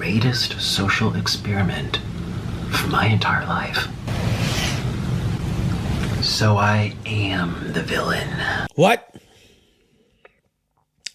greatest social experiment for my entire life. So I am the villain. What?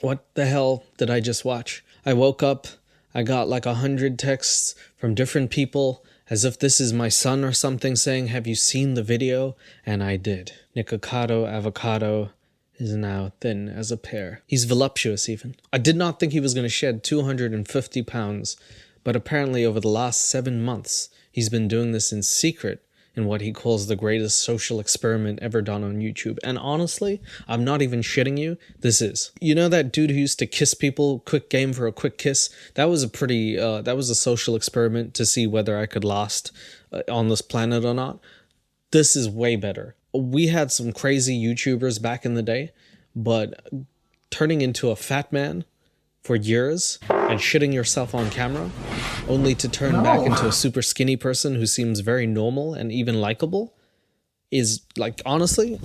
What the hell did I just watch? I woke up, I got like 100 texts from different people as if this is my son or something saying, have you seen the video? And I did. Nikocado Avocado is now thin as a pear. He's voluptuous even. I did not think he was going to shed 250 pounds, but apparently over the last 7 months, he's been doing this in secret in what he calls the greatest social experiment ever done on YouTube. And honestly, I'm not even shitting you, this is. You know that dude who used to kiss people, quick game for a quick kiss? That was a pretty, that was a social experiment to see whether I could last on this planet or not. This is way better. We had some crazy YouTubers back in the day, but turning into a fat man for years and shitting yourself on camera only to turn back into a super skinny person who seems very normal and even likable is, like, honestly,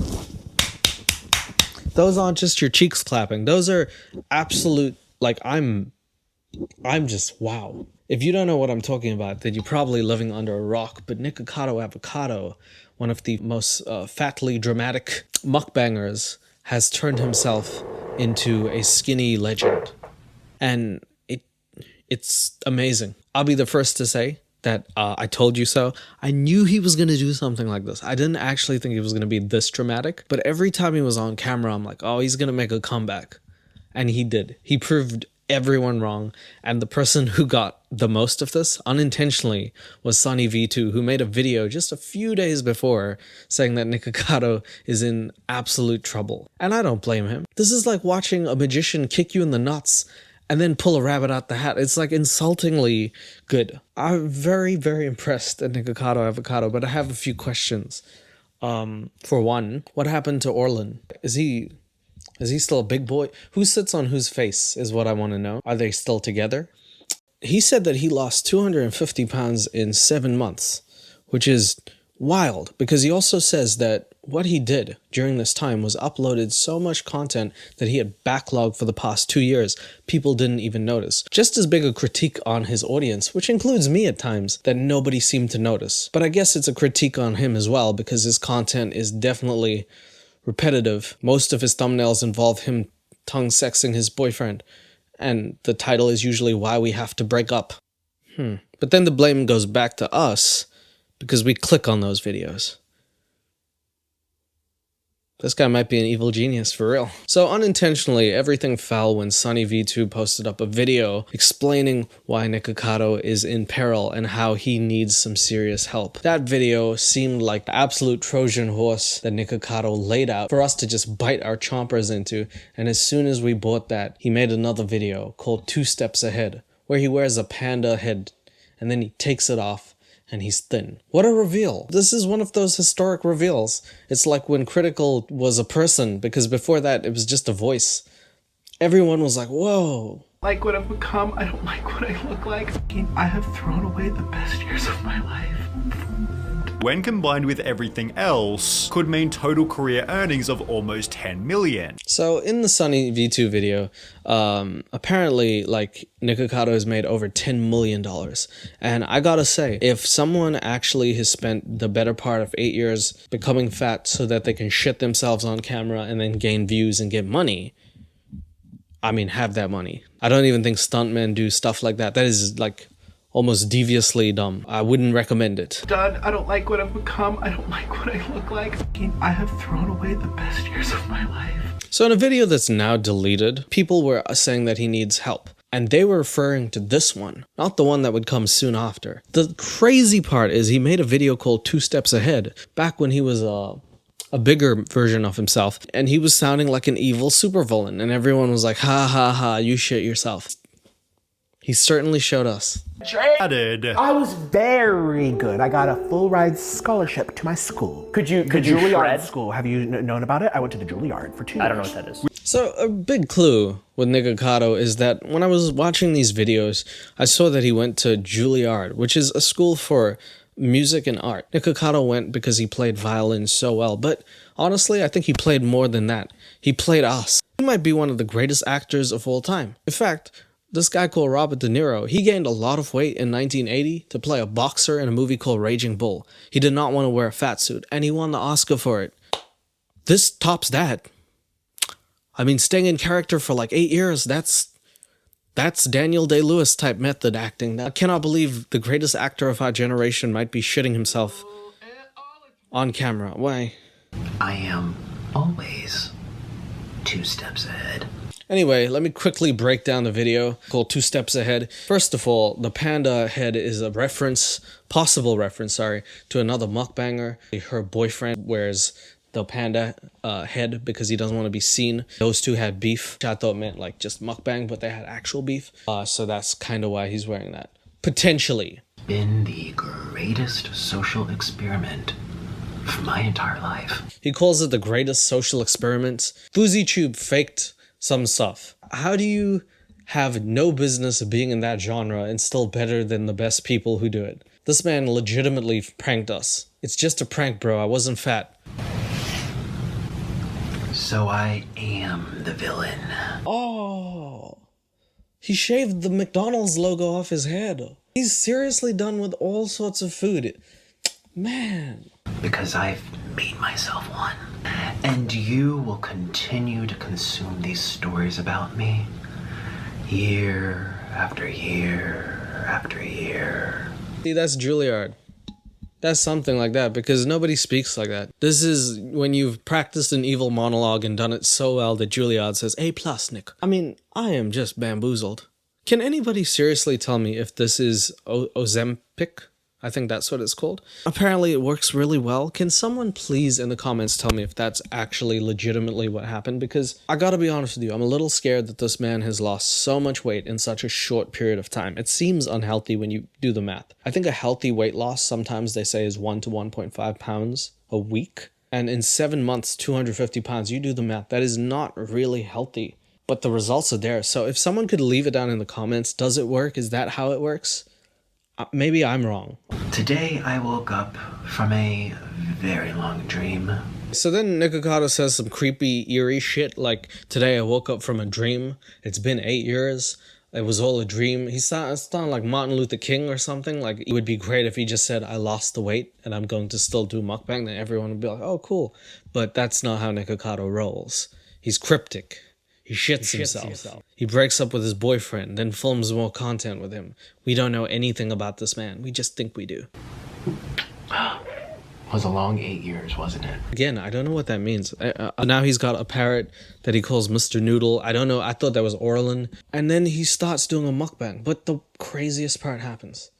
those aren't just your cheeks clapping. Those are absolute, like, I'm just wow. If you don't know what I'm talking about, then you're probably living under a rock. But Nikocado Avocado, one of the most fatly dramatic mukbangers, has turned himself into a skinny legend. And it's amazing. I'll be the first to say that I told you so. I knew he was going to do something like this. I didn't actually think it was going to be this dramatic, but every time he was on camera, I'm like, oh, he's going to make a comeback. And he did. He proved everyone wrong. And the person who got the most of this unintentionally was Sunny V2, who made a video just a few days before saying that Nikocado is in absolute trouble. And I don't blame him. This is like watching a magician kick you in the nuts and then pull a rabbit out the hat. It's like insultingly good. I'm very, very impressed at Nikocado Avocado, but I have a few questions. For one, what happened to Orlin? Is he still a big boy? Who sits on whose face is what I want to know. Are they still together? He said that he lost 250 pounds in 7 months, which is wild, because he also says that what he did during this time was uploaded so much content that he had backlogged for the past 2 years. People didn't even notice. Just as big a critique on his audience, which includes me at times, that nobody seemed to notice. But I guess it's a critique on him as well, because his content is definitely repetitive. Most of his thumbnails involve him tongue sexing his boyfriend, and the title is usually why we have to break up. But then the blame goes back to us because we click on those videos. This guy might be an evil genius for real. So unintentionally, everything fell when Sunny V2 posted up a video explaining why Nikocado is in peril and how he needs some serious help. That video seemed like the absolute Trojan horse that Nikocado laid out for us to just bite our chompers into, and as soon as we bought that, he made another video called 2 Steps Ahead, where he wears a panda head and then he takes it off and he's thin. What a reveal. This is one of those historic reveals. It's like when Critical was a person, because before that it was just a voice. Everyone was like, whoa. Like what I've become, I don't like what I look like. I have thrown away the best years of my life. When combined with everything else, could mean total career earnings of almost 10 million. So in the Sunny V2 video, apparently like Nikocado has made over $10 million. And I gotta say, if someone actually has spent the better part of 8 years becoming fat so that they can shit themselves on camera and then gain views and get money, I mean, have that money. I don't even think stuntmen do stuff like that. That is like almost deviously dumb. I wouldn't recommend it. Done. I don't like what I've become. I don't like what I look like. I have thrown away the best years of my life. So in a video that's now deleted, people were saying that he needs help. And they were referring to this one, not the one that would come soon after. The crazy part is he made a video called 2 Steps Ahead, back when he was a bigger version of himself. And he was sounding like an evil supervillain. And everyone was like, ha ha ha, you shit yourself. He certainly showed us. Added. I was very good. I got a full ride scholarship to my school. Could you Juilliard shred? school. Have you known about it? I went to the Juilliard for 2 years. I don't know what that is. So a big clue with Nikocado is that when I was watching these videos, I saw that he went to Juilliard, which is a school for music and art. Nikocado went because he played violin so well, but honestly, I think he played more than that. He played us. He might be one of the greatest actors of all time. In fact, This guy called Robert De Niro, he gained a lot of weight in 1980 to play a boxer in a movie called Raging Bull. He did not want to wear a fat suit, and he won the Oscar for it. This tops that. I mean, staying in character for like 8 years, that's Daniel Day-Lewis type method acting. I cannot believe the greatest actor of our generation might be shitting himself on camera. Why? I am always 2 steps ahead. Anyway, let me quickly break down the video called 2 Steps Ahead. First of all, the panda head is a possible reference, to another mukbanger. Her boyfriend wears the panda head because he doesn't want to be seen. Those two had beef, which I thought meant like just mukbang, but they had actual beef. So that's kind of why he's wearing that. Potentially. Been the greatest social experiment for my entire life. He calls it the greatest social experiment. FouseyTube faked some stuff. How do you have no business being in that genre and still better than the best people who do it? This man legitimately pranked us. It's just a prank, bro. I wasn't fat. So I am the villain. Oh, he shaved the McDonald's logo off his head. He's seriously done with all sorts of food. Man. Because I've made myself one. And you will continue to consume these stories about me year after year after year. See, that's Juilliard. That's something like that, because nobody speaks like that. This is when you've practiced an evil monologue and done it so well that Juilliard says, A+, Nick. I mean, I am just bamboozled. Can anybody seriously tell me if this is Ozempic? I think that's what it's called. Apparently it works really well. Can someone please in the comments tell me if that's actually legitimately what happened? Because I gotta be honest with you, I'm a little scared that this man has lost so much weight in such a short period of time. It seems unhealthy when you do the math. I think a healthy weight loss, sometimes they say, is 1 to 1.5 pounds a week. And in 7 months, 250 pounds, you do the math. That is not really healthy. But the results are there. So if someone could leave it down in the comments, does it work? Is that how it works? Maybe I'm wrong. Today I woke up from a very long dream. So then Nikocado says some creepy, eerie shit like, today I woke up from a dream. It's been 8 years. It was all a dream. He sounded like Martin Luther King or something. Like, it would be great if he just said, I lost the weight and I'm going to still do mukbang. Then everyone would be like, oh, cool. But that's not how Nikocado rolls. He's cryptic. He shits himself. He breaks up with his boyfriend, then films more content with him. We don't know anything about this man. We just think we do. Was a long 8 years, wasn't it? Again, I don't know what that means. Now he's got a parrot that he calls Mr. Noodle. I don't know. I thought that was Orlin. And then he starts doing a mukbang. But the craziest part happens.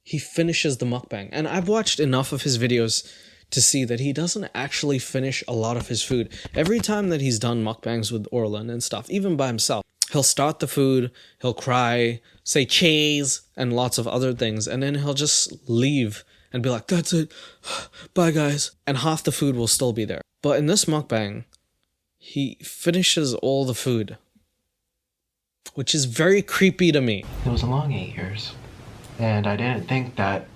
He finishes the mukbang. And I've watched enough of his videos to see that he doesn't actually finish a lot of his food. Every time that he's done mukbangs with Orlin and stuff, even by himself, he'll start the food, he'll cry, say cheese, and lots of other things, and then he'll just leave and be like, that's it, bye guys. And half the food will still be there. But in this mukbang, he finishes all the food, which is very creepy to me. It was a long 8 years, and I didn't think that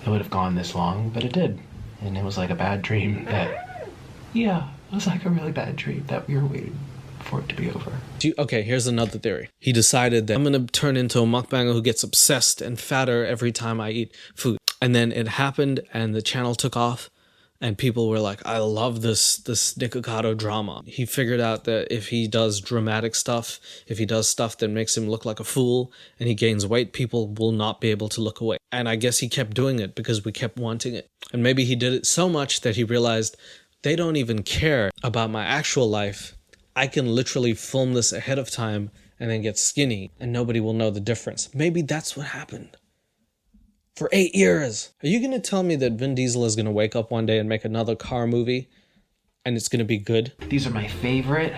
it would have gone this long, but it did. And it was like a bad dream that, yeah, it was like a really bad dream that we were waiting for it to be over. Okay, here's another theory. He decided that I'm gonna turn into a mukbanger who gets obsessed and fatter every time I eat food. And then it happened and the channel took off and people were like, I love this Nikocado drama. He figured out that if he does dramatic stuff, if he does stuff that makes him look like a fool and he gains weight, people will not be able to look away. And I guess he kept doing it because we kept wanting it. And maybe he did it so much that he realized they don't even care about my actual life. I can literally film this ahead of time and then get skinny and nobody will know the difference. Maybe that's what happened. For 8 years. Are you going to tell me that Vin Diesel is going to wake up one day and make another car movie and it's going to be good? These are my favorite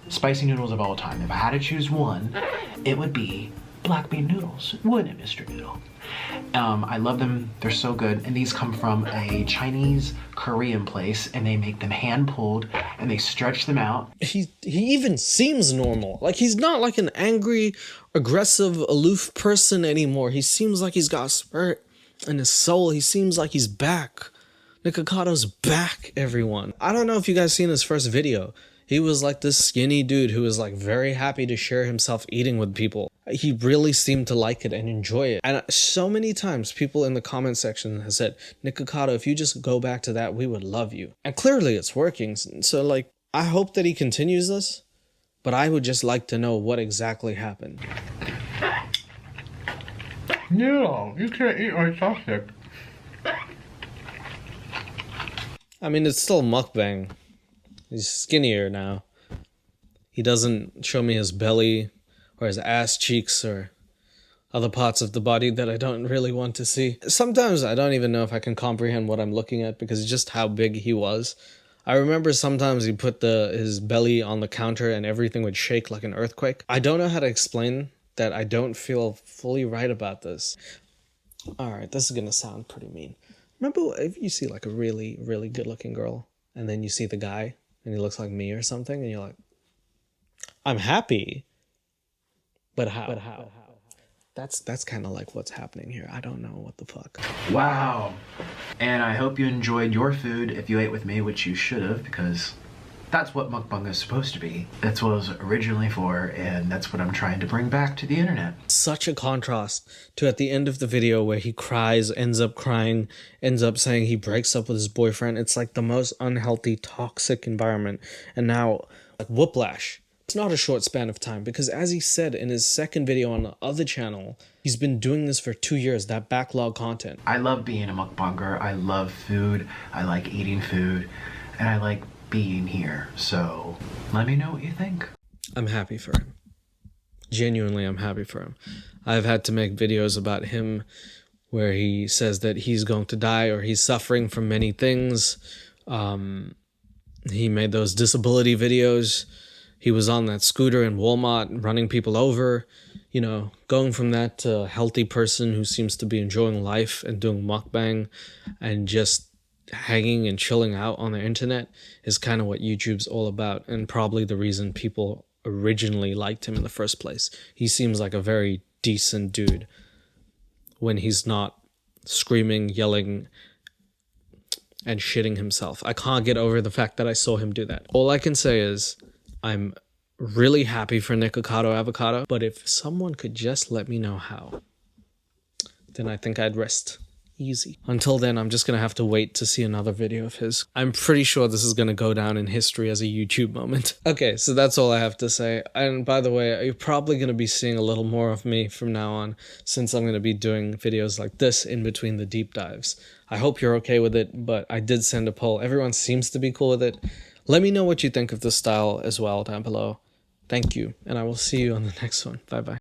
spicy noodles of all time. If I had to choose one, it would be black bean noodles, wouldn't it, Mr. Noodle? I love them. They're so good. And these come from a Chinese Korean place and they make them hand pulled and they stretch them out. He even seems normal. Like, he's not like an angry, aggressive, aloof person anymore. He seems like he's got spirit in his soul. He seems like he's back. Nikocado's back, everyone. I don't know if you guys seen his first video. He was like this skinny dude who was like very happy to share himself eating with people. He really seemed to like it and enjoy it. And so many times people in the comment section have said, Nikocado, if you just go back to that, we would love you. And clearly it's working. So like, I hope that he continues this, but I would just like to know what exactly happened. No, you can't eat my sausage. I mean, it's still mukbang. He's skinnier now. He doesn't show me his belly or his ass cheeks or other parts of the body that I don't really want to see. Sometimes I don't even know if I can comprehend what I'm looking at because it's just how big he was. I remember sometimes he put his belly on the counter and everything would shake like an earthquake. I don't know how to explain that. I don't feel fully right about this. Alright, this is gonna sound pretty mean. Remember if you see like a really, really good looking girl and then you see the guy and he looks like me or something and you're like, I'm happy, but how? That's kind of like what's happening here. I don't know what the fuck. Wow. And I hope you enjoyed your food if you ate with me, which you should have, because that's what mukbang is supposed to be. That's what it was originally for, and that's what I'm trying to bring back to the internet. Such a contrast to at the end of the video where he cries, ends up crying, ends up saying he breaks up with his boyfriend. It's like the most unhealthy, toxic environment. And now, like Whooplash. It's not a short span of time because as he said in his second video on the other channel, he's been doing this for 2 years, that backlog content. I love being a mukbanger. I love food. I like eating food. And I like being here. So let me know what you think. I'm happy for him. Genuinely, I'm happy for him. I've had to make videos about him where he says that he's going to die or he's suffering from many things. He made those disability videos. He was on that scooter in Walmart running people over, you know, going from that to a healthy person who seems to be enjoying life and doing mukbang and just hanging and chilling out on the internet is kind of what YouTube's all about and probably the reason people originally liked him in the first place. He seems like a very decent dude when he's not screaming, yelling, and shitting himself. I can't get over the fact that I saw him do that. All I can say is I'm really happy for Nikocado Avocado, but if someone could just let me know how, then I think I'd rest easy. Until then, I'm just gonna have to wait to see another video of his. I'm pretty sure this is gonna go down in history as a YouTube moment. Okay, so that's all I have to say. And by the way, you're probably gonna be seeing a little more of me from now on, since I'm gonna be doing videos like this in between the deep dives. I hope you're okay with it, but I did send a poll. Everyone seems to be cool with it. Let me know what you think of this style as well down below. Thank you, and I will see you on the next one. Bye-bye.